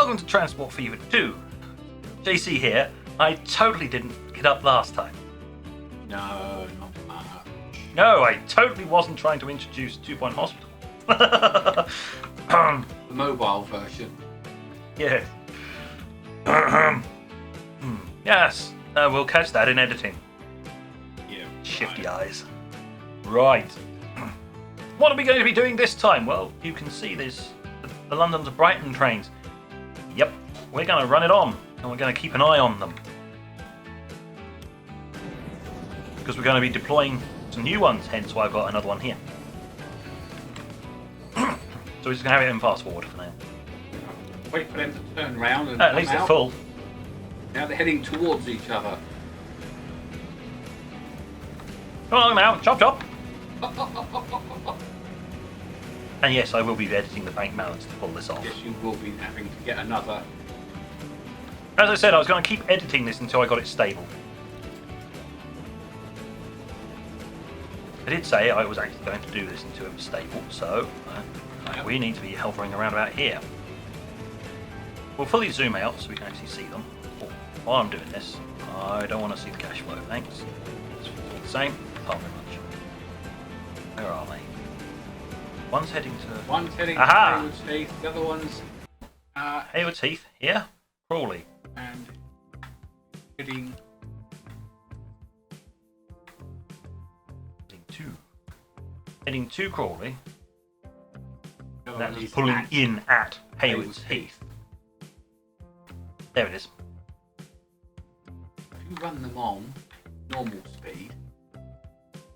welcome to Transport Fever 2. JC here. I totally didn't get up last time. No, not much. No, I totally wasn't trying to introduce 2 Point Hospital. The mobile version. Yes. Yes, we'll catch that in editing. Yeah. Shifty eyes. Right. What are we going to be doing this time? Well, you can see this, the London to Brighton trains. Yep, we're going to run it on, and we're going to keep an eye on them. Because we're going to be deploying some new ones, hence why I've got another one here. So we're just going to have it in fast forward for now. Wait for them to turn round and At least come they're out. full. Now they're heading towards each other. Come on now, chop chop! And yes, I will be editing the bank balance to pull this off. Yes, you will be having to get another. As I said, I was going to keep editing this until I got it stable. I did say I was actually going to do this until it was stable, so we need to be hovering around about here. We'll fully zoom out so we can actually see them. While I'm doing this, I don't want to see the cash flow, thanks. It's all the same, can't very much. Where are they? One's heading to... One's heading to Aha! Hayward's Heath, the other one's Hayward's Heath, here. Crawley. and heading Heading to Crawley. the other That one is pulling at in at Hayward's Heath. There it is. If you run them on normal speed,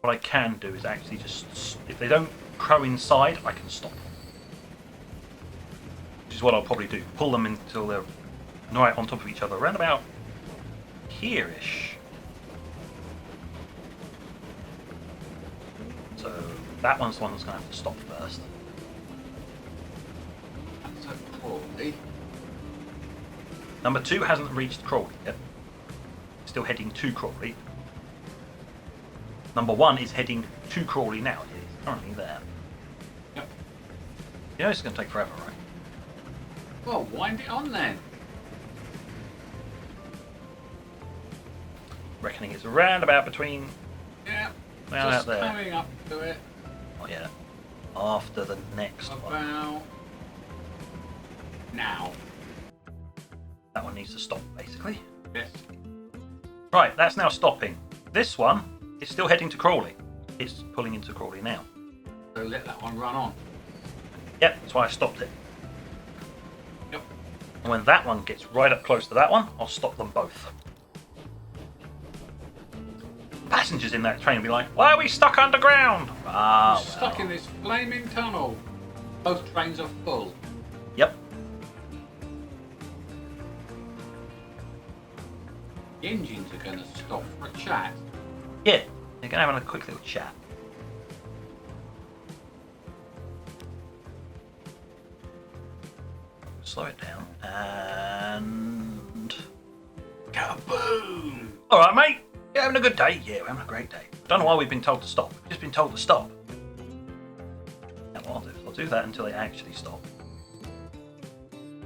What I can do is actually just, if they don't coincide, I can stop them. Which is what I'll probably do. Pull them until they're right on top of each other, around about here-ish. So that one's the one that's going to have to stop first. that's a Crawley. Number 2 hasn't reached Crawley yet. Still heading to Crawley. Number 1 is heading to Crawley now. It is currently there. Yep. You know it's going to take forever, right? Well, wind it on then. Reckoning it's around about between... Yeah. Well, just out there. coming up to it. Oh yeah. After the next one. About now. That one needs to stop, basically. Yes. Right, that's now stopping. This one is still heading to Crawley. It's pulling into Crawley now. So let that one run on. Yep, that's why I stopped it. Yep. And when that one gets right up close to that one, I'll stop them both. Passengers in that train will be like, why are we stuck underground? Ah, We're stuck in this flaming tunnel. Both trains are full. Yep. The engines are going to stop for a chat. Yeah, they're going to have a quick little chat. Slow it down and... Kaboom! Alright, mate. You having a good day? Yeah, we're having a great day. Don't know why we've been told to stop. We've just been told to stop. Now what I'll do is I'll do that until they actually stop.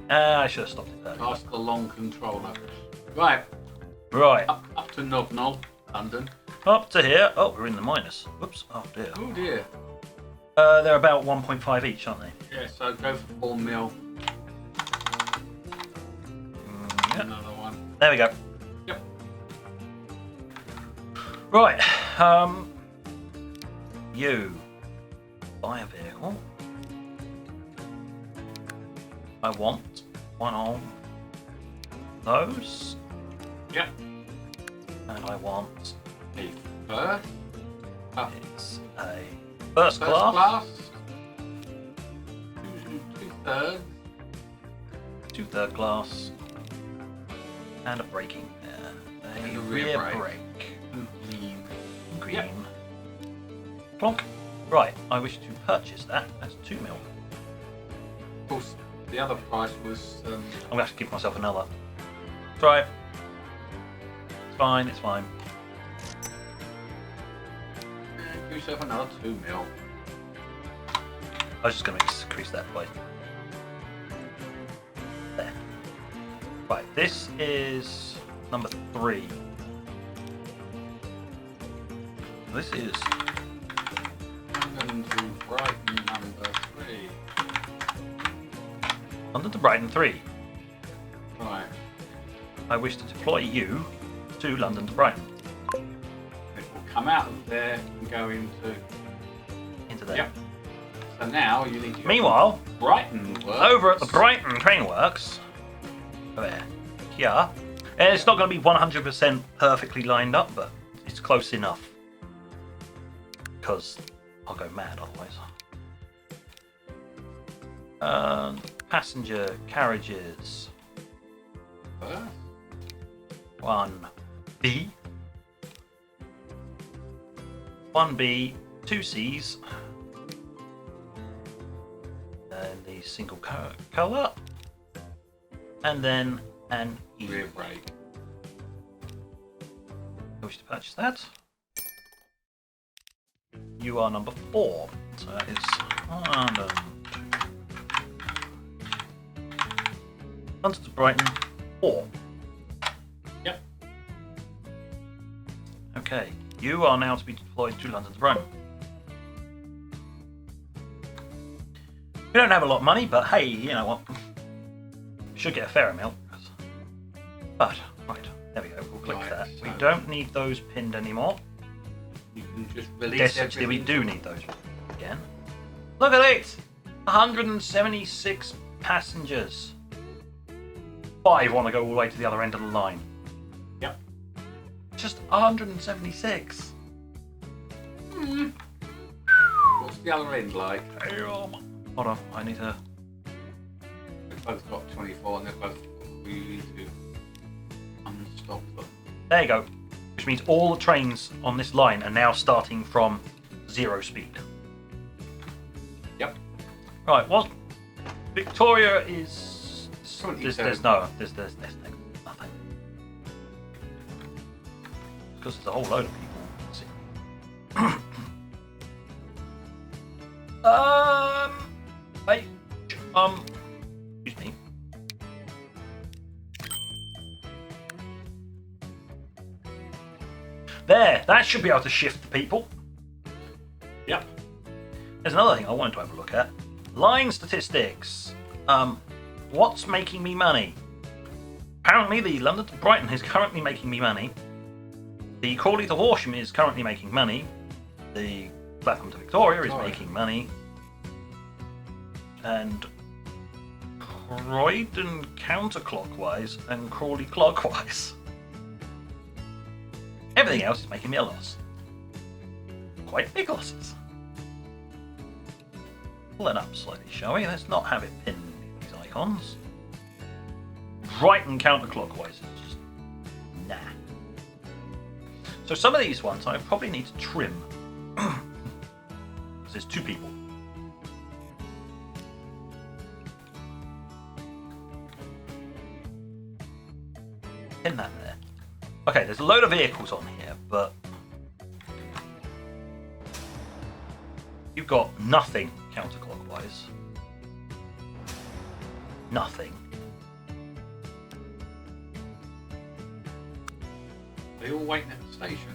I should have stopped it earlier. Past the long controller. Right, Right, up to Nognol, London. up to here. Oh, we're in the minus. Whoops, oh dear. Oh dear. They're about 1.5 each, aren't they? Yeah, so go for 4 mil. Yep. Another one. There we go. Yep. Right, you buy a vehicle. I want one of those, Yep. and I want A first. it's a first class, Class. 2/3. 2 third class, and a braking a And a rear rear brake. Green. Yep. Plonk. Right, I wish to purchase that. That's 2 mil. Of course, the other price was. I'm gonna have to give myself another. Try it. It's fine, it's fine. Give yourself another 2 mil. I was just gonna increase that by there. Right, this is number 3. This is London to Brighton number 3. London to Brighton 3. Right. I wish to deploy you to London to Brighton. It will come out of there and go into There. Yep. So now you need to go Meanwhile, to Brighton Works. over at the Brighton Train Works, there, here, and it's not going to be 100% perfectly lined up, but it's close enough. Because I'll go mad otherwise. Passenger carriages. First. 1B. 1B, 2Cs. And the single colour. And then an E. Rear brake. I wish to purchase that. You are number 4. So that is London to Brighton 4. Yep. Okay, you are now to be deployed to London to Brighton. We don't have a lot of money, but hey, you know what? Should get a fair amount. But, right, there we go, we'll click that. So We don't need those pinned anymore. you can just release Yes, actually, we everything. do need those again. Look at it! 176 passengers. 5 want to go all the way to the other end of the line. Yep. Just 176. What's the other end like? Hold on, I need to... They've both got 24 and they're both... We need to unstop them. There you go. Which means all the trains on this line are now starting from 0 speed. Yep. Right, well, Victoria is... There's nothing. Because there's a whole load of people. Excuse me. There, that should be able to shift the people. Yep. There's another thing I wanted to have a look at. Line statistics. What's making me money? Apparently the London to Brighton is currently making me money. The Crawley to Horsham is currently making money. The Clapham to Victoria is making money. And Croydon counterclockwise and Crawley clockwise. Everything else is making me a loss. Quite big losses. Pull that up slightly, shall we? Let's not have it pinned in these icons. Brighton counterclockwise is just nah. So some of these ones I probably need to trim. Because there's 2 people. Pin that there. Okay, there's a load of vehicles on here, but you've got nothing counterclockwise. Nothing. They all waiting at the station.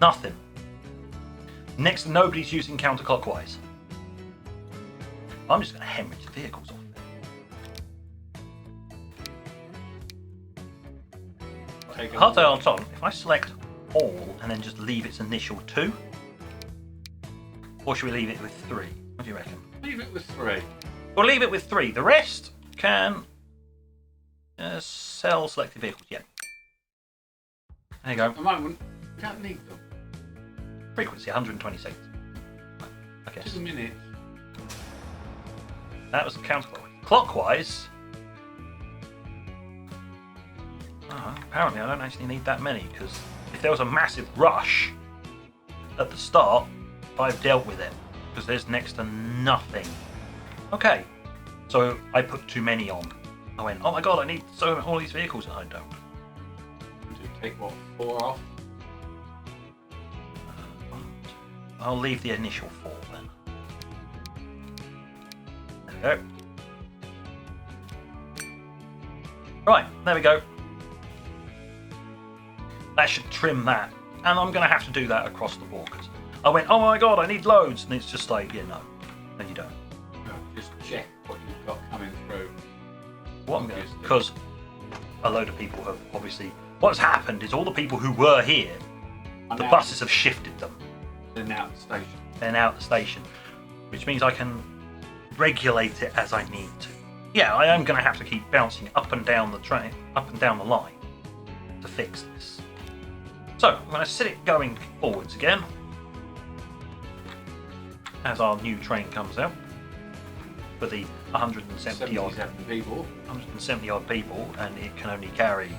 Nothing. Next to nobody's using counterclockwise. I'm just going to hemorrhage the vehicles off there. Hard to on top. If I select all and then just leave its initial 2, or should we leave it with 3? What do you reckon? Leave it with 3. We'll leave it with 3. The rest can sell selected vehicles. Yeah. There you go. At the moment, we don't need them. Frequency 120 seconds. I guess. 2 minutes. That was counterclockwise. Clockwise. Apparently, I don't actually need that many because if there was a massive rush at the start, I've dealt with it because there's next to nothing. Okay, so I put too many on. I went, oh my god, I need all these vehicles, and I don't. To take what, 4 off? I'll leave the initial 4 then. There we go. Right, there we go. That should trim that. And I'm going to have to do that across the board because I went, oh my god, I need loads. And it's just like, yeah, no, you don't. No, just check what you've got coming through. What I'm going to, because a load of people have obviously, what's happened is all the people who were here, the buses have shifted them. They're now at the station. They're now at the station, which means I can regulate it as I need to. Yeah, I am going to have to keep bouncing up and down the train, up and down the line to fix this. So I'm going to set it going forwards again as our new train comes out for the 170 odd people. 170 odd people, and it can only carry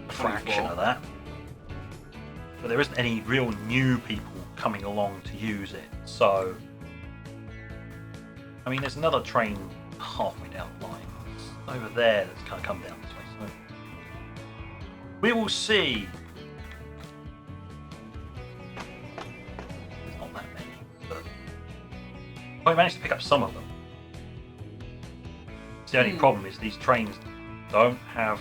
a fraction of that. But there isn't any real new people coming along to use it. So, I mean, there's another train halfway down the line. It's over there that's going to come down this way. So we will see. Not that many, but I managed to pick up some of them. The only problem is these trains don't have.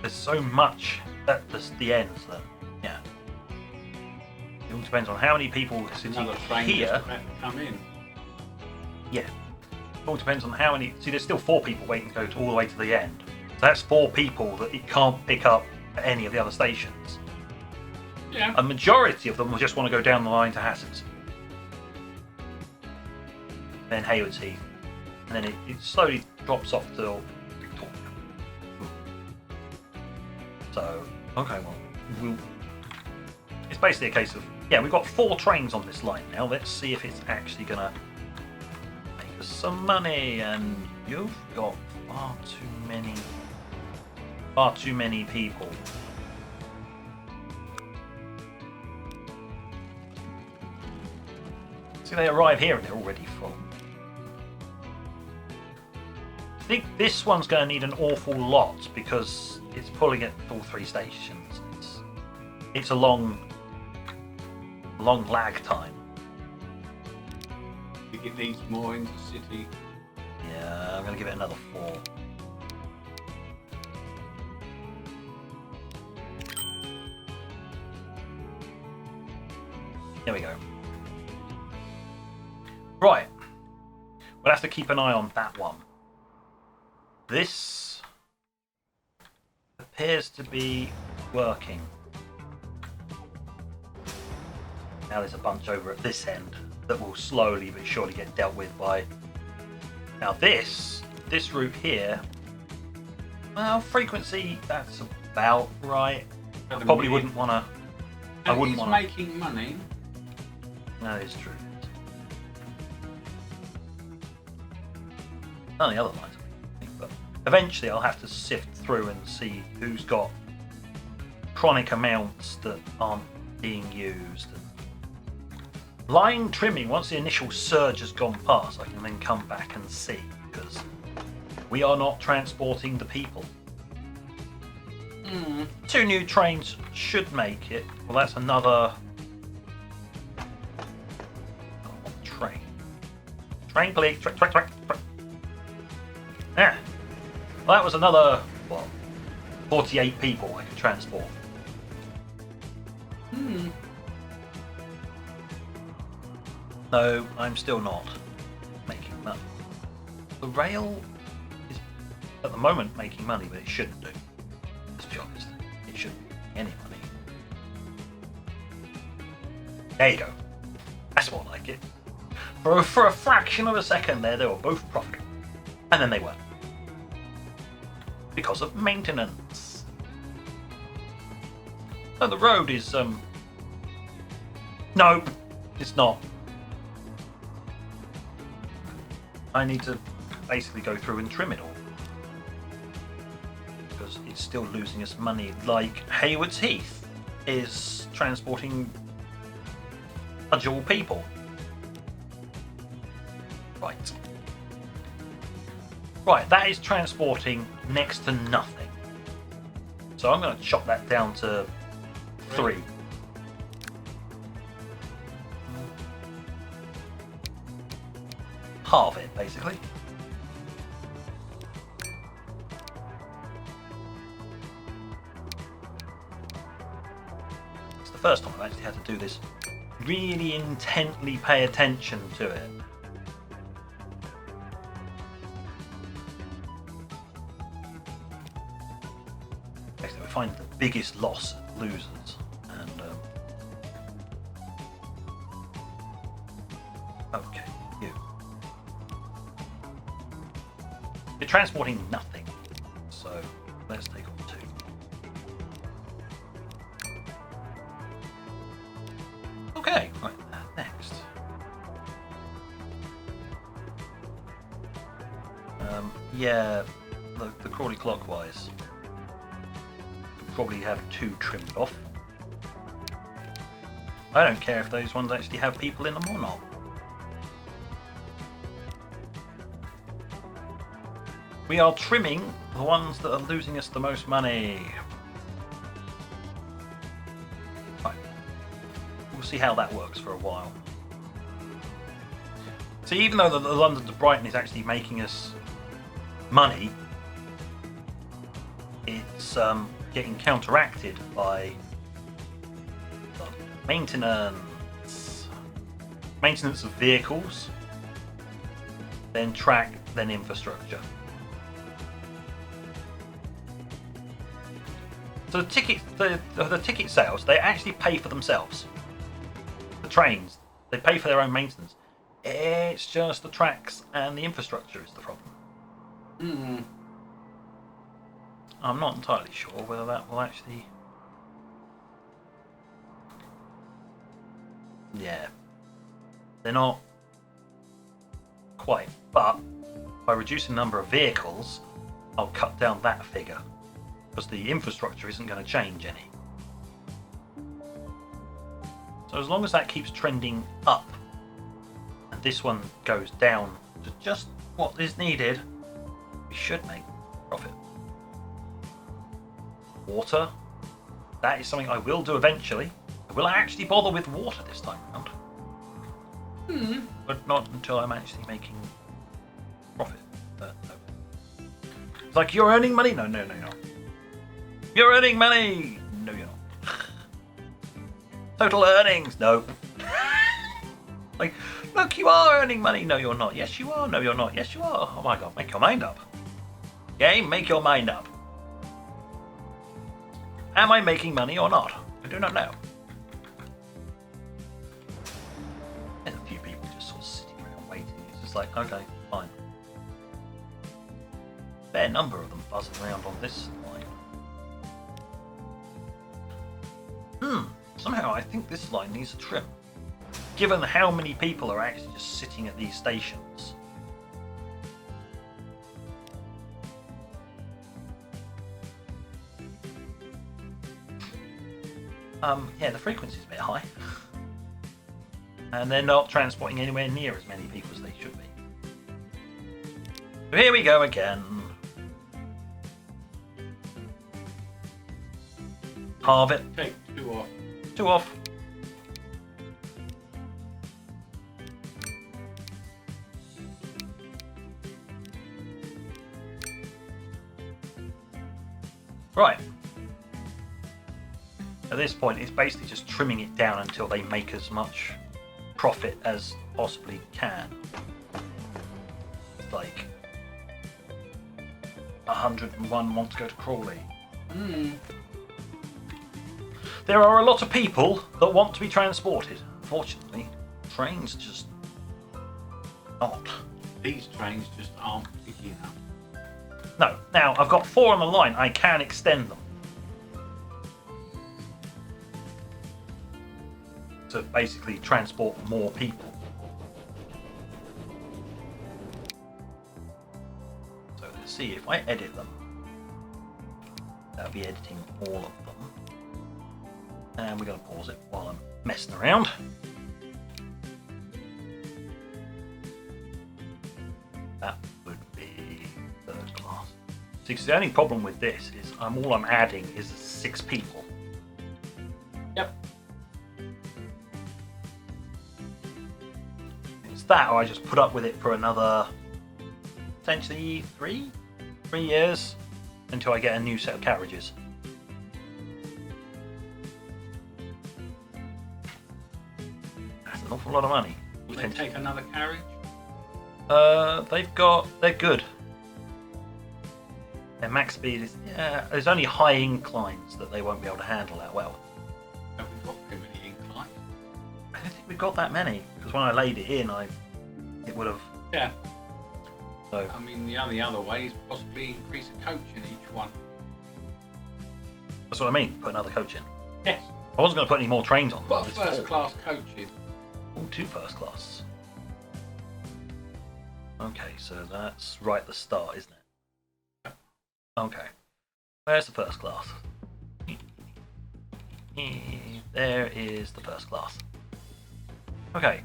There's so much at the ends that, yeah. It all depends on how many people are sitting here. Come in. Yeah. It all depends on how many. See, there's still 4 people waiting to go all the way to the end. So that's 4 people that it can't pick up at any of the other stations. Yeah. A majority of them will just want to go down the line to Hassett. Then Hayward's Heath. And then it slowly drops off to Victoria. So, okay, well, it's basically a case of, yeah, we've got 4 trains on this line now. Let's see if it's actually going to make us some money. And you've got far too many people. See, they arrive here and they're already full. I think this one's going to need an awful lot because it's pulling at all 3 stations. It's a long lag time. I think it needs more intercity. Yeah, I'm going to give it another 4. There we go. Right. We'll have to keep an eye on that one. This appears to be working. Now there's a bunch over at this end that will slowly but surely get dealt with by... Now this route here, well, frequency, that's about right. I probably wouldn't want to... I wouldn't want to... making money. No, it's true. None of the other lines, I think, but eventually I'll have to sift through and see who's got chronic amounts that aren't being used. Line trimming, once the initial surge has gone past, I can then come back and see, because we are not transporting the people. 2 new trains should make it. Well, that's another... Oh, train. Train, please. Track. Yeah. Well, that was another, what, 48 people I could transport. No, I'm still not making money. The rail is, at the moment, making money, but it shouldn't do. Let's be honest. It shouldn't make any money. There you go. That's more like it. For a fraction of a second there, they were both profitable. And then they weren't. Because of maintenance. Oh, the road is, no, it's not. I need to basically go through and trim it all. Because it's still losing us money. Like Hayward's Heath is transporting dual people. Right. Right, that is transporting next to nothing. So I'm going to chop that down to 3. Halve it, basically. the first time I've actually had to do this. Really intently pay attention to it. Basically, we find the biggest loss losers, and okay, you. You're transporting nothing, so let's take on 2. Okay, right, next. Yeah, the Crawley clockwise. Could probably have 2 trimmed off. I don't care if those ones actually have people in them or not. We are trimming the ones that are losing us the most money. Right. We'll see how that works for a while. See, even though the London to Brighton is actually making us money, it's getting counteracted by maintenance of vehicles, then track, then infrastructure. So the ticket sales, they actually pay for themselves. The trains, they pay for their own maintenance. It's just the tracks and the infrastructure is the problem. I'm not entirely sure whether that will actually... Yeah. They're not quite, but by reducing the number of vehicles, I'll cut down that figure. Because the infrastructure isn't going to change any. So as long as that keeps trending up, and this one goes down to just what is needed, we should make profit. Water, that is something I will do eventually. I will actually bother with water this time around. But not until I'm actually making profit. No. It's like, you're earning money? No. You're earning money! No, you're not. Total earnings? No. Like, look, you are earning money. No, you're not. Yes, you are. No, you're not. Yes, you are. Oh my god, make your mind up. Game, make your mind up. Am I making money or not? I do not know. There's a few people just sort of sitting around waiting. It's just like, okay, fine. Fair number of them buzzing around on this line. Somehow I think this line needs a trim. Given how many people are actually just sitting at these stations. Yeah, the frequency's a bit high. And they're not transporting anywhere near as many people as they should be. So here we go again. Halve it. Take 2 off. 2 off. Right. At this point, it's basically just trimming it down until they make as much profit as possibly can. It's like 101 want to go to Crawley. There are a lot of people that want to be transported. Unfortunately, trains just not. These trains just aren't big enough. No. Now, I've got 4 on the line. I can extend them. To basically transport more people. So let's see, if I edit them, that'll be editing all of them. And we're going to pause it while I'm messing around. That would be 3rd class. See, 'cause the only problem with this is all I'm adding is 6 people. Yep. It's that, or I just put up with it for another potentially 3 years until I get a new set of carriages. awful lot of money. Will they take another carriage? They're good. Their max speed is, there's only high inclines that they won't be able to handle that well. Have we got too many inclines? I don't think we've got that many, because when I laid it in, it would have. Yeah. So. I mean, the only other way is possibly increase a coach in each one. That's what I mean, put another coach in. Yes. I wasn't going to put any more trains on. Put a first class coach in. Oh, 2 first class. Okay, so that's right at the start, isn't it? Okay. Where's the first class? There is the first class. Okay.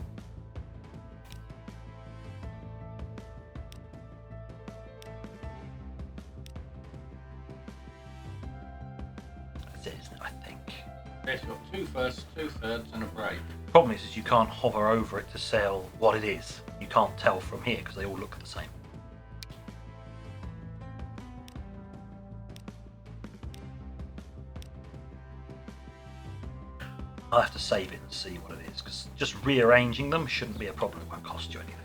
That's it, isn't it, I think. Yes, you've got 2 firsts, 2 thirds, and a brake. Problem is you can't hover over it to sell what it is. You can't tell from here because they all look the same. I'll have to save it and see what it is, because just rearranging them shouldn't be a problem. It won't cost you anything.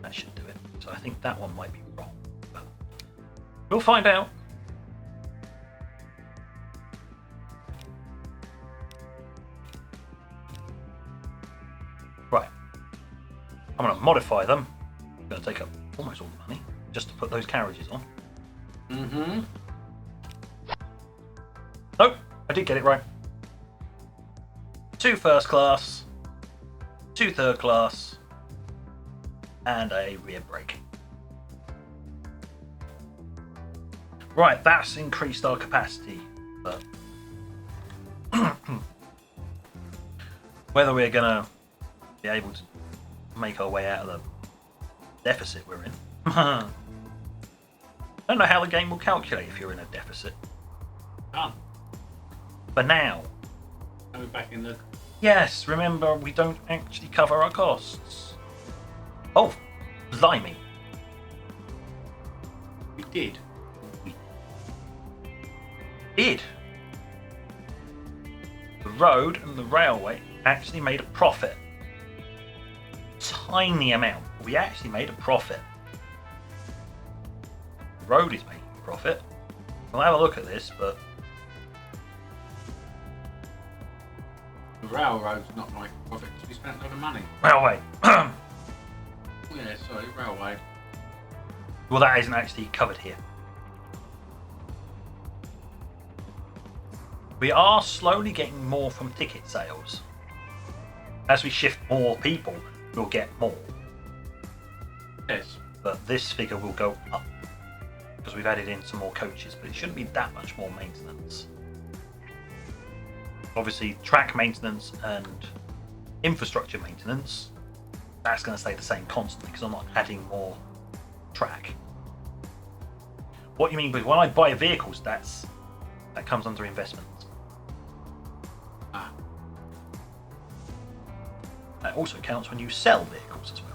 That should do it. So I think that one might be wrong, but we'll find out. Right. I'm going to modify them. It's going to take up almost all the money just to put those carriages on. Mm-hmm. Nope, I did get it right. 2 first class, 2 third class, and a rear brake. Right, that's increased our capacity, but whether we're gonna be able to make our way out of the deficit we're in. I don't know how the game will calculate if you're in a deficit. Done. For now. Are we back in the... Yes, remember we don't actually cover our costs. Oh, blimey. We did. We did. The road and the railway actually made a profit. Tiny amount. We actually made a profit. The road is making a profit. We'll have a look at this, but The railroad's not like a profit because we spent a lot of money. railway. Yeah, sorry, railway. Well, that isn't actually covered here. We are slowly getting more from ticket sales. As we shift more people, we'll get more. Yes. But this figure will go up because we've added in some more coaches, but it shouldn't be that much more maintenance. Obviously, track maintenance and infrastructure maintenance, that's going to stay the same constantly because I'm not adding more track. What you mean by when I buy vehicles, that comes under investments. Ah. That also counts when you sell vehicles as well.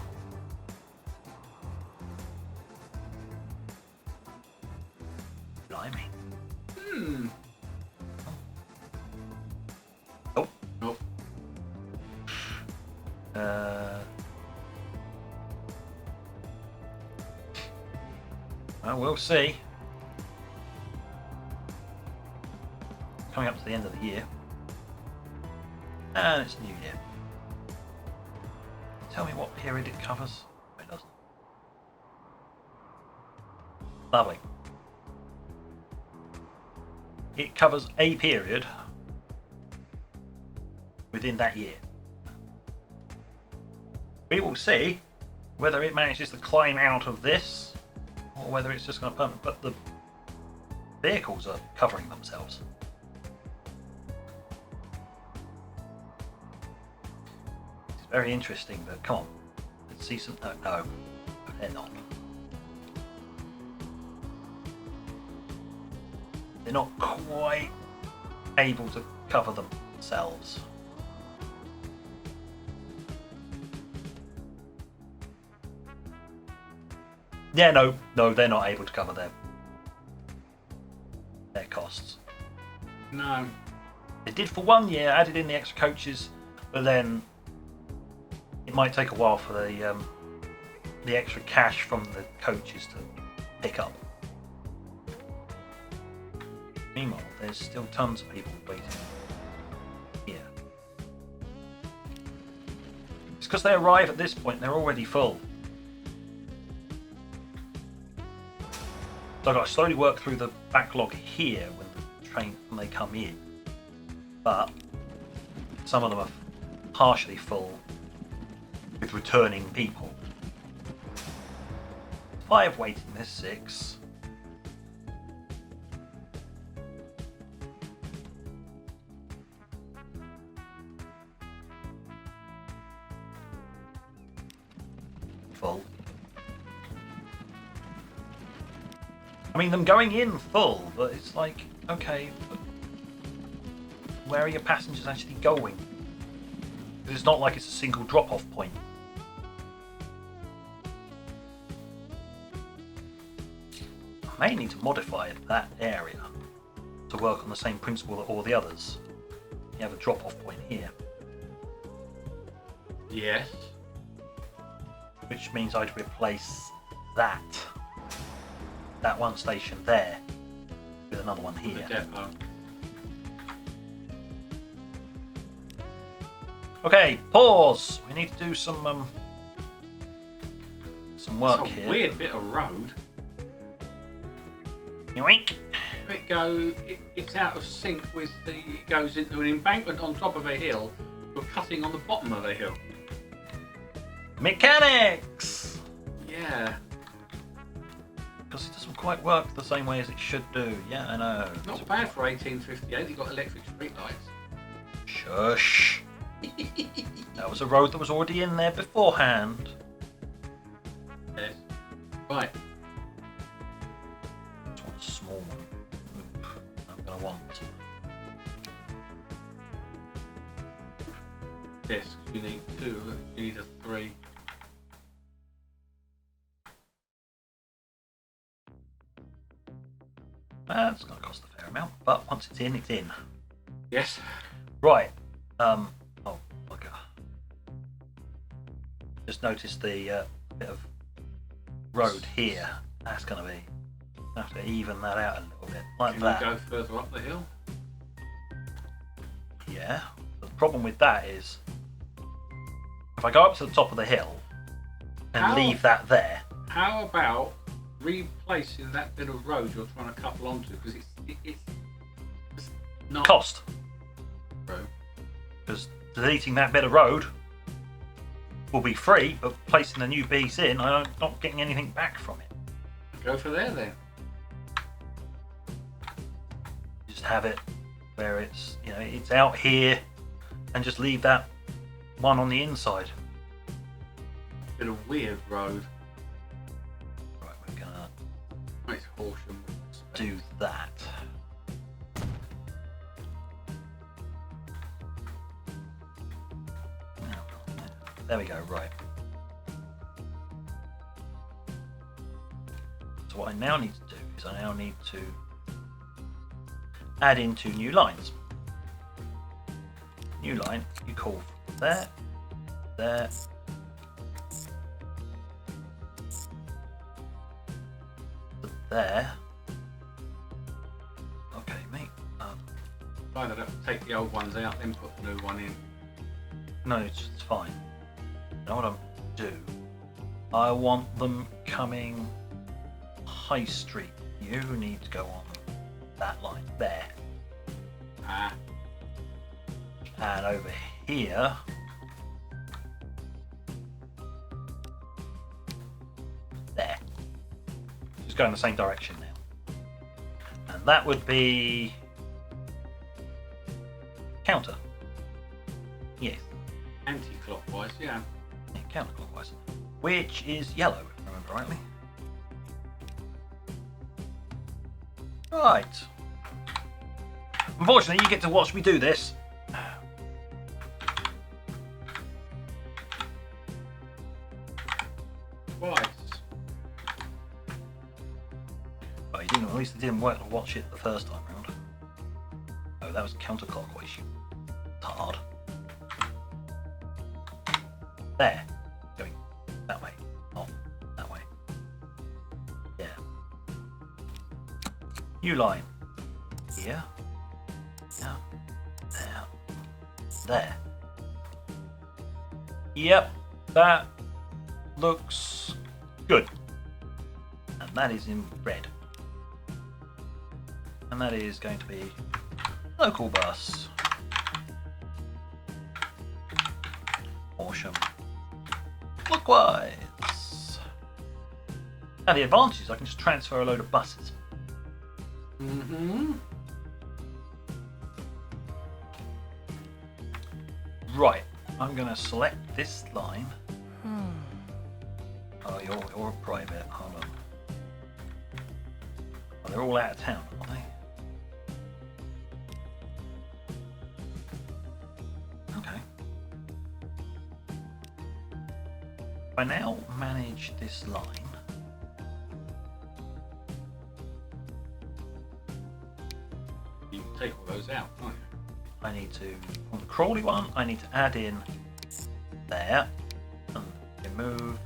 Blimey. Hmm. Oh. Nope. Well, we'll see. Coming up to the end of the year. And it's New Year. Tell me what period it covers. It doesn't. Lovely. It covers a period within that year. We will see whether it manages to climb out of this or whether it's just going to pump. But the vehicles are covering themselves. It's very interesting, but come on. Let's see some. No, they're not. They're not quite able to cover themselves. Yeah, no, they're not able to cover them. No. They did for 1 year, added in the extra coaches, but then it might take a while for the extra cash from the coaches to pick up. Meanwhile, there's still tons of people waiting here. It's because they arrive at this point, they're already full. So I've got to slowly work through the backlog here when they come in. But some of them are partially full with returning people. 5 waiting, there's 6. Full. I mean, them going in full, but it's like, okay, but where are your passengers actually going? Because it's not like it's a single drop-off point. I may need to modify that area to work on the same principle that all the others. You have a drop-off point here. Yes. Which means I'd replace that one station there with another one here. The depot. Okay, pause. We need to do some work It's a here. weird bit of road. Yoink. It's out of sync with it goes into an embankment on top of a hill. We're cutting on the bottom of a hill. Mechanics. Yeah. Because it doesn't quite work the same way as it should do. Yeah, I know. Not bad for 1858. You've got electric street lights. Shush. That was a road that was already in there beforehand. Yes. Right. Just want a small one. I'm going to want. Discs. You need 2. You need a 3. That's going to cost a fair amount, but once it's in, it's in. Yes. Right. Oh, okay. Just noticed the bit of road here. That's going to be. I have to even that out a little bit, like Can that. you go further up the hill? Yeah. But the problem with that is, if I go up to the top of the hill and leave that there. How about replacing that bit of road you're trying to couple onto? Because it's not Cost. road. Because deleting that bit of road will be free, but placing the new piece in, I'm not getting anything back from it. Go for there then. Just have it where it's, it's out here, and just leave that one on the inside. Bit of weird road. Right, we're gonna It's Horsham. do that. There we go, right. So what I now need to do is I now need to add in 2 new lines. New line, you call from there, there, to there. Okay, mate. Either have to take the old ones out, then put the new one in. No, it's fine. You know what I'm do? I want them coming High Street. You need to go on that line there. Ah. And over here, there. Just go in the same direction now. And that would be counter. Yes. Anti-clockwise, yeah. Yeah, counterclockwise. Which is yellow, if I remember rightly. Right. Unfortunately, you get to watch me do this. Twice. Well, you didn't, at least it didn't work to watch it the first time round. Oh, that was counterclockwise, you tard. There. Going that way. Not that way. Yeah. New line. Here. Yeah. There. There. Yep. That looks good. And that is in red. And that is going to be local bus. Awesome. Clockwise. Now the advantage is I can just transfer a load of buses. Mm-hmm. Right. I'm going to select this line. Oh, you're a private. Hold on. Oh, they're all out of town, aren't they? Okay. If I now manage this line. You can take all those out, can't you? I need to, on the Crawley one, I need to add in there and remove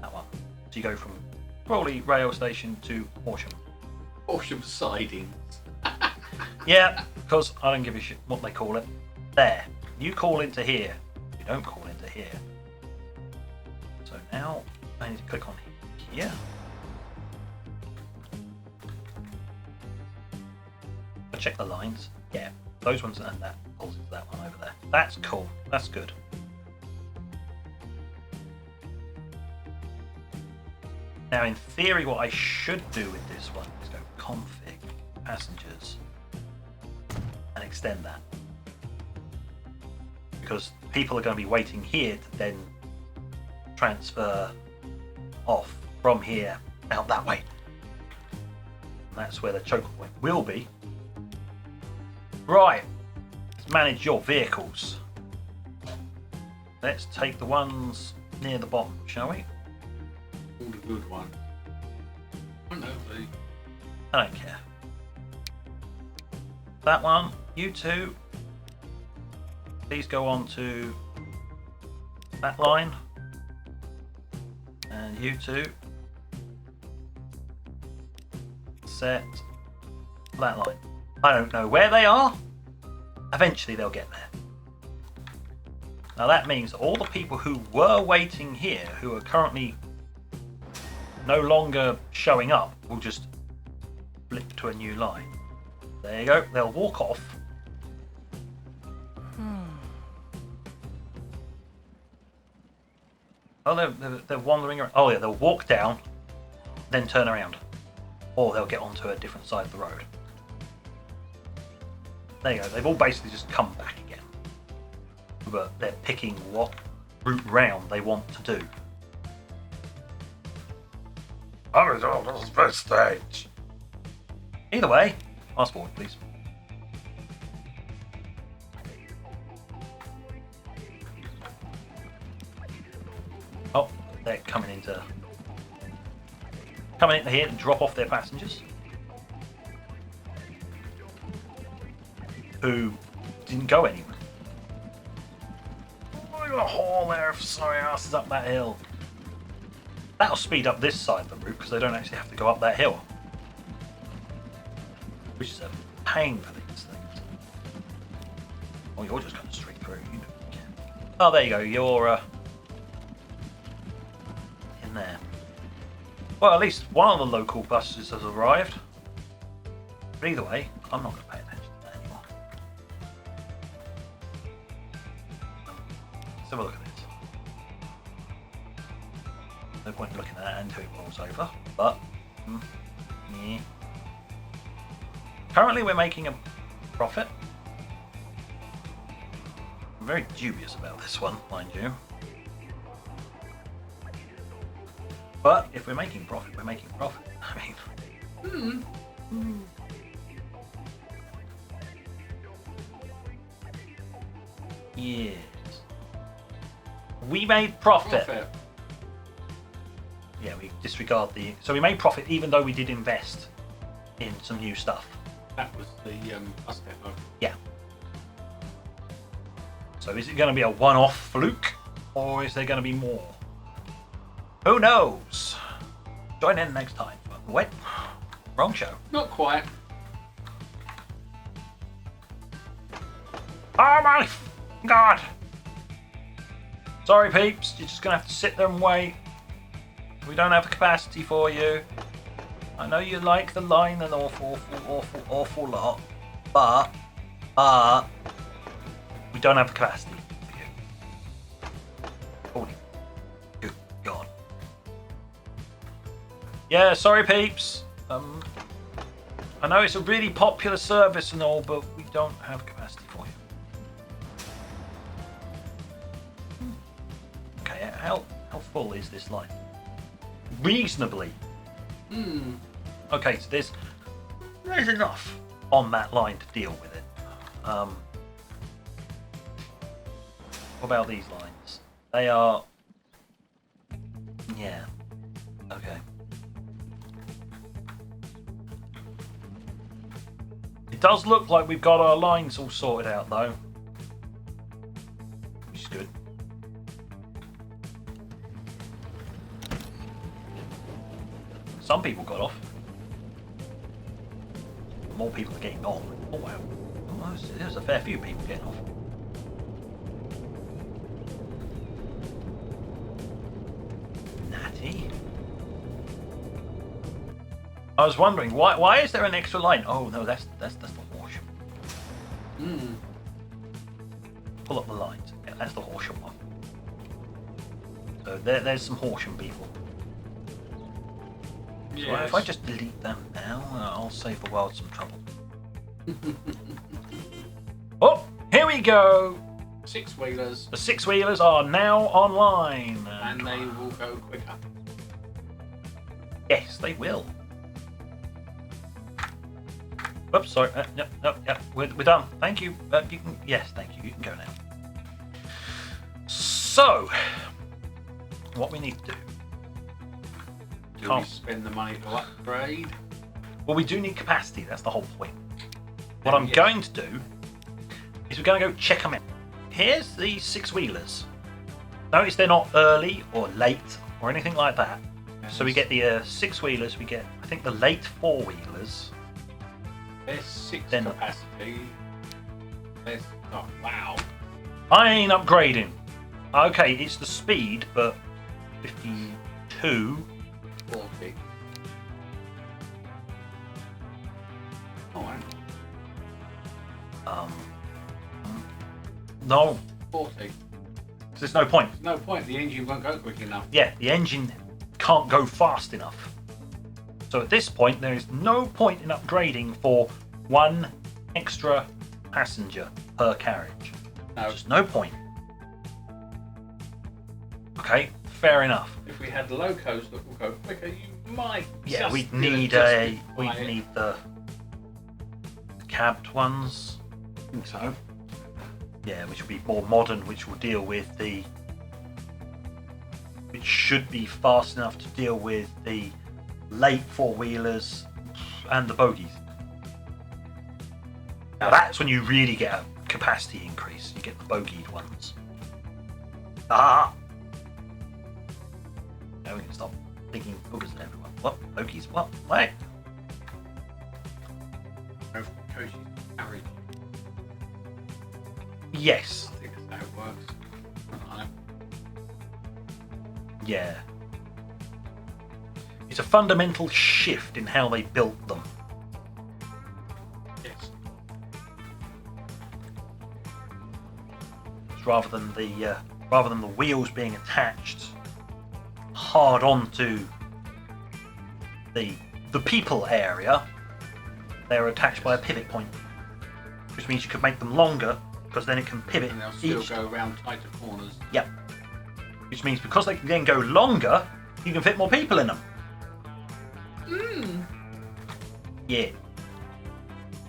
that one. So you go from Crawley rail station to Horsham. Horsham sidings. Yeah, because I don't give a shit what they call it. There. You call into here. You don't call into here. So now I need to click on here. Check the lines. Yeah, those ones and that pulls into that one over there. That's cool. That's good. Now, in theory, what I should do with this one is go config passengers and extend that, because people are going to be waiting here to then transfer off from here out that way. And that's where the choke point will be. Right, let's manage your vehicles. Let's take the ones near the bottom, shall we? All the good ones. I know, the... I don't care. That one, you two. Please go on to that line. And you two. Set that line. I don't know where they are. Eventually they'll get there. Now that means all the people who were waiting here, who are currently no longer showing up, will just flip to a new line. There you go. They'll walk off. Oh, they're wandering around. Oh yeah, they'll walk down, then turn around. Or they'll get onto a different side of the road. There you go, they've all basically just come back again. But they're picking what route round they want to do. Oh, it's all the first stage. Either way, fast forward, please. Oh, they're coming into here to drop off their passengers. Who didn't go anywhere. Look at the haul there, sorry asses up that hill. That'll speed up this side of the route because they don't actually have to go up that hill. Which is a pain for these things. Oh, you're just going straight through. You don't care. Oh, there you go. You're in there. Well, at least one of the local buses has arrived. But either way, I'm not going to pay attention to that anymore. Let's have a look at this. No point in looking at that until it rolls over, but yeah. Currently we're making a profit. I'm very dubious about this one, mind you. But if we're making profit, we're making profit. I mean, yes. We made profit. Yeah, we disregard the... So we made profit even though we did invest in some new stuff. That was the bus depot. Yeah. So is it going to be a one-off fluke, or is there going to be more? Who knows? Join in next time. Wait, wrong show. Not quite. Oh my God! Sorry, peeps. You're just going to have to sit there and wait. We don't have the capacity for you. I know you like the line an awful lot, but we don't have the capacity for you. Holy good God. Yeah, sorry peeps. I know it's a really popular service and all, but we don't have capacity for you. Okay, how full is this line? Reasonably. Okay, so there's enough on that line to deal with it. What about these lines? They are... yeah. Okay. It does look like we've got our lines all sorted out though. Which is good. Some people got off. More people are getting on. Oh wow. Oh, there's a fair few people getting off. Natty. I was wondering why is there an extra line? Oh no, that's the Horsham. Pull up the lines. Yeah, that's the Horsham one. So there's some Horsham people. So if I just delete them now, I'll save the world some trouble. Oh, here we go! Six-wheelers. The six-wheelers are now online. And they will go quicker. Yes, they will. Oops, sorry. No, we're done. Thank you. You can. Yes, thank you. You can go now. So, what we need to do. Do we spend the money to upgrade? Well, we do need capacity. That's the whole point. What I'm going to do is we're going to go check them out. Here's the six-wheelers. Notice they're not early or late or anything like that. Yes. So we get the six-wheelers. We get, I think, the late four-wheelers. There's capacity. There's... oh, wow. I ain't upgrading. Okay, it's the speed, but 52... 40. Alright. No. 40. There's no point. There's no point. The engine won't go quick enough. Yeah, the engine can't go fast enough. So at this point, there is no point in upgrading for one extra passenger per carriage. No. There's just no point. Okay, fair enough. If we had locos that will go quicker, you might. Yeah, we'd need the cabbed ones. I think so. Yeah, which will be more modern, which will deal with which should be fast enough to deal with the late four-wheelers and the bogies. Now that's when you really get a capacity increase. You get the bogied ones. Ah! Now we can stop thinking boogers at everyone. What? Bogies? What? Wait. Carriage. Yes. I think that's how it works. Yeah. It's a fundamental shift in how they built them. Yes. Rather than the wheels being attached hard onto the people area, they're attached by a pivot point, which means you could make them longer because then it can pivot. And they'll still go around tighter corners. Yep. Which means because they can then go longer, you can fit more people in them. Yeah.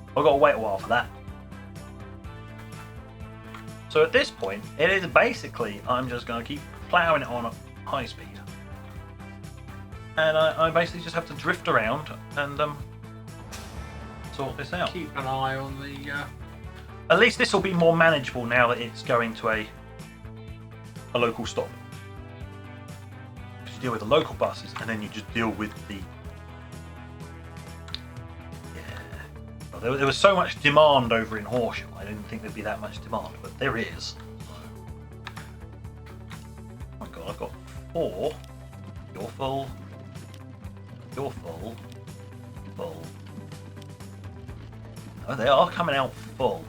I've got to wait a while for that. So at this point, it is basically, I'm just going to keep ploughing it on at high speed. And I basically just have to drift around and sort this out. Keep an eye on the. At least this will be more manageable now that it's going to a local stop. Because you deal with the local buses and then you just deal with the. Yeah. Well, there was so much demand over in Horsham. I didn't think there'd be that much demand, but there is. Oh my god, I've got 4. You're full. You're full. Full. Oh, they are coming out full.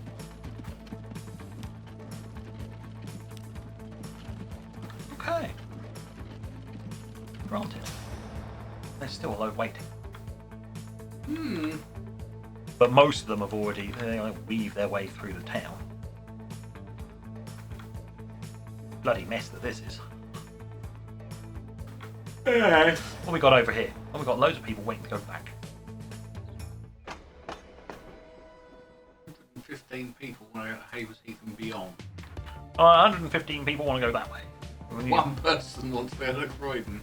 Okay. Granted. There's still a load waiting. But most of them have already weave their way through the town. Bloody mess that this is. What have we got over here? Oh, we've got loads of people waiting to go back. 115 people want to go to Havers Heath and beyond. 115 people want to go that way. One person wants to go to Croydon.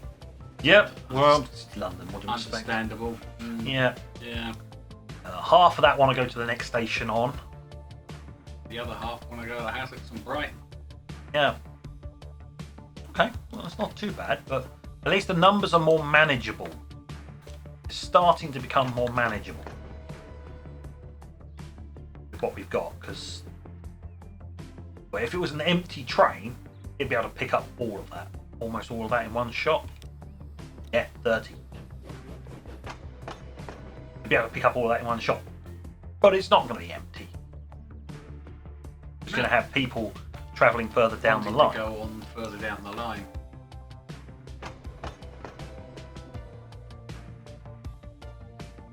Yep. Well, it's London. What do you expect? Understandable. Yeah. Yeah. Half of that want to go to the next station on. The other half want to go to Hassocks and Brighton. Yeah. Okay. Well, that's not too bad, but at least the numbers are more manageable. It's starting to become more manageable with what we've got, because if it was an empty train, it'd be able to pick up all of that. Almost all of that in one shot. Yeah, 30. It'd be able to pick up all of that in one shot. But it's not going to be empty. It's going to have people travelling further down the line. Go on further down the line.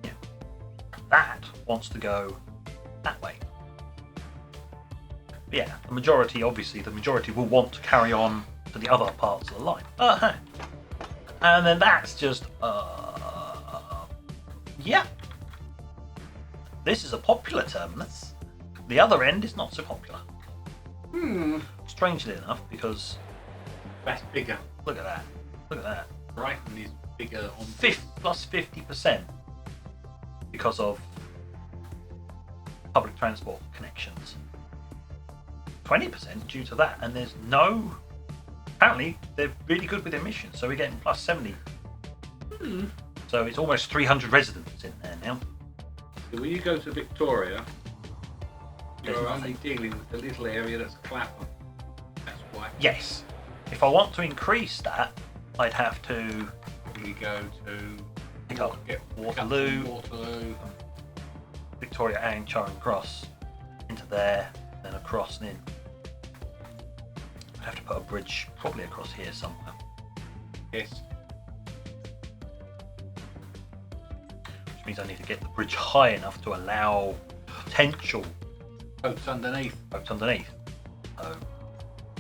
Yeah. That wants to go that way. But yeah, the majority will want to carry on to the other parts of the line. And then that's just, yeah. This is a popular terminus. The other end is not so popular. Strangely enough, because That's bigger. look at that. Look at that. Brighton is bigger on Plus 50% because of public transport connections. 20% due to that, and there's no. Apparently, they're really good with emissions, so we're getting plus 70. So it's almost 300 residents in there now. So when you go to Victoria, There's you're nothing. only dealing with the little area that's Clapham. That's why. Yes. If I want to increase that, I'd have to You go to pick up get Waterloo, Waterloo. Victoria and Charing Cross into there, then across and in. I'd have to put a bridge probably across here somewhere. Yes. Which means I need to get the bridge high enough to allow potential Boats underneath. boats underneath. So,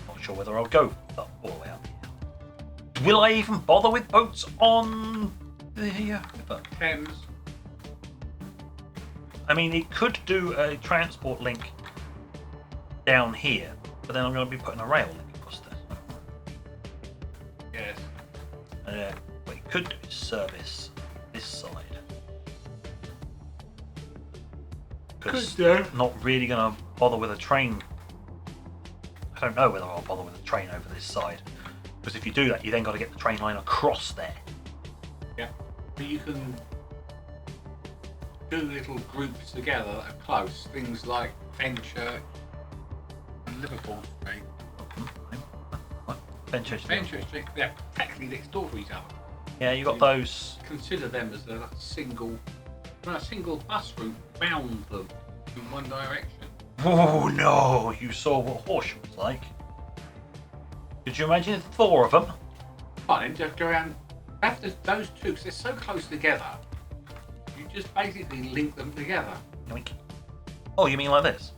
not sure whether I'll go all the way up here. Will I even bother with boats on the river? Thames. I mean, it could do a transport link down here, but then I'm going to be putting a rail link across there. Yes. What it could do is service this side. Because Could do. I'm not really going to bother with a train. I don't know whether I'll bother with a train over this side. Because if you do that, you then got to get the train line across there. Yeah. But you can do little groups together that are close. Things like Fenchurch and Liverpool Street. Fenchurch Street, they're practically next door to each other. Yeah, you got those. Consider them as a single bus route round them in one direction. Oh no! You saw what Horsham was like. Could you imagine 4 of them? Fine, just go around. After those two, because they're so close together, you just basically link them together. Yoink. Oh, you mean like this?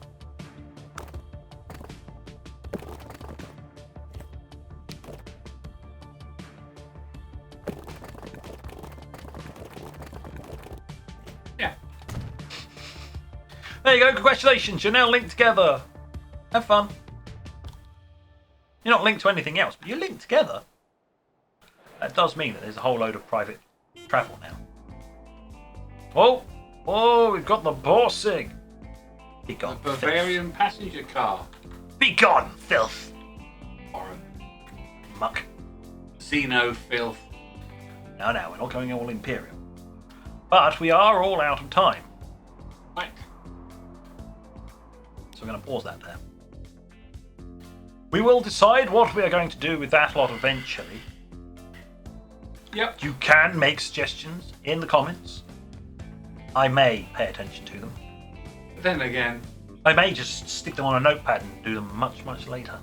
Yeah. There you go, congratulations, you're now linked together. Have fun. You're not linked to anything else, but you're linked together. That does mean that there's a whole load of private travel now. Oh, Oh, we've got the Borsig. Be The gone, Bavarian passenger car. filth. Be gone, filth. Foreign. Muck. Xeno filth. No, we're not going all Imperial. But we are all out of time. Right. So we're going to pause that there. We will decide what we are going to do with that lot eventually. Yep. You can make suggestions in the comments. I may pay attention to them. But then again, I may just stick them on a notepad and do them much, much later.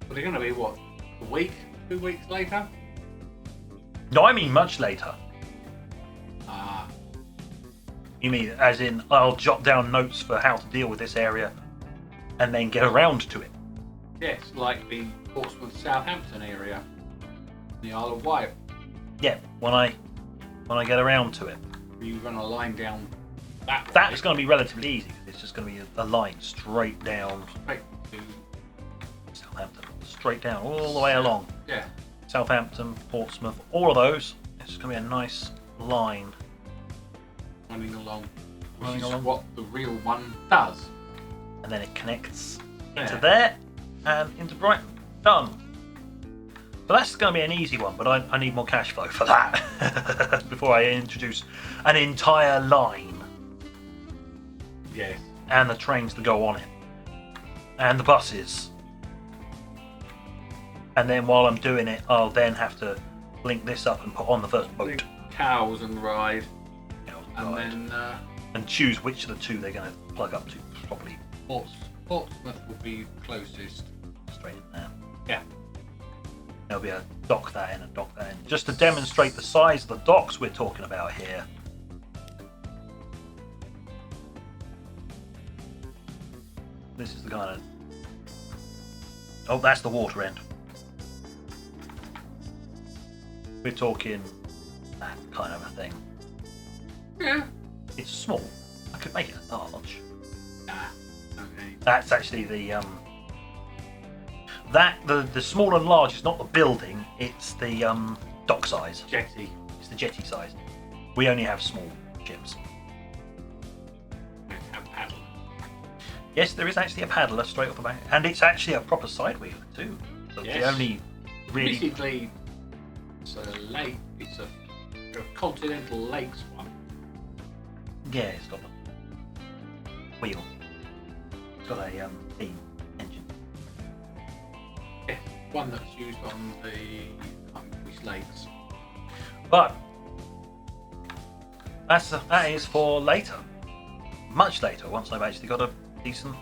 well, they're going to be what? A week? 2 weeks later? No, I mean much later. Ah. You mean as in I'll jot down notes for how to deal with this area and then get around to it. Yes, like the Portsmouth Southampton area. The Isle of Wight. Yeah, when I get around to it. You run a line down that way. That's going to be relatively easy because it's just going to be a line straight down Straight to... Southampton. Straight down all the way along. Yeah. Southampton, Portsmouth, all of those. It's going to be a nice line. Running along. Which Running is along. what the real one does. And then it connects into Yeah. there and into Brighton. Done. So that's going to be an easy one, but I need more cash flow for that before I introduce an entire line Yes. and the trains that go on it and the buses. And then while I'm doing it, I'll then have to link this up and put on the first boat. Link cows and ride. And Right. then And choose which of the two they're going to plug up to properly. Portsmouth will be closest. Straight in there. Yeah. There'll be a dock that in and dock that in. Just to demonstrate the size of the docks we're talking about here. This is the kind of... Oh, that's the water end. We're talking that kind of a thing. Yeah. It's small. I could make it large. Nah. Okay. That's actually the the small and large is not the building, it's the dock size. Jetty. It's the jetty size. We only have small ships. Have paddle. Yes, there is actually a paddler straight off the back, and it's actually a proper side wheeler too. So Yes. the only really Basically, it's a lake. It's a continental lakes one. yeah, it's got a wheel. It's got a steam engine. Yeah. One that's used on the English lakes. But that is for later, much later. Once I've actually got a decent,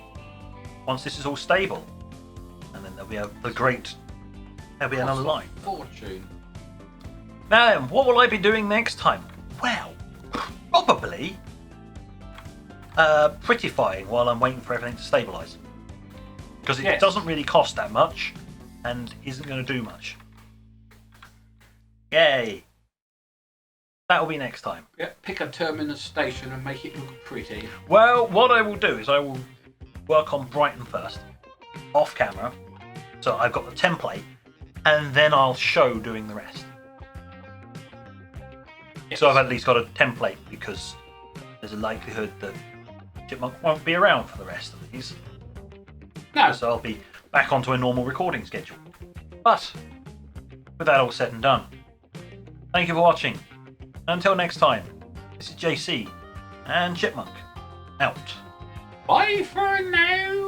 once this is all stable, and then there'll be there'll be another line. Fortune. Now then, what will I be doing next time? Well, probably prettifying while I'm waiting for everything to stabilise, because it Yes. doesn't really cost that much, and isn't going to do much. Yay! That will be next time. Yeah, pick a terminus station and make it look pretty. Well, what I will do is I will work on Brighton first, off camera, so I've got the template, and then I'll show doing the rest. Yes. So I've at least got a template, because there's a likelihood that Chipmunk won't be around for the rest of these. No. So I'll be back onto a normal recording schedule. But, with that all said and done, thank you for watching. Until next time, this is JC and Chipmunk, out. Bye for now.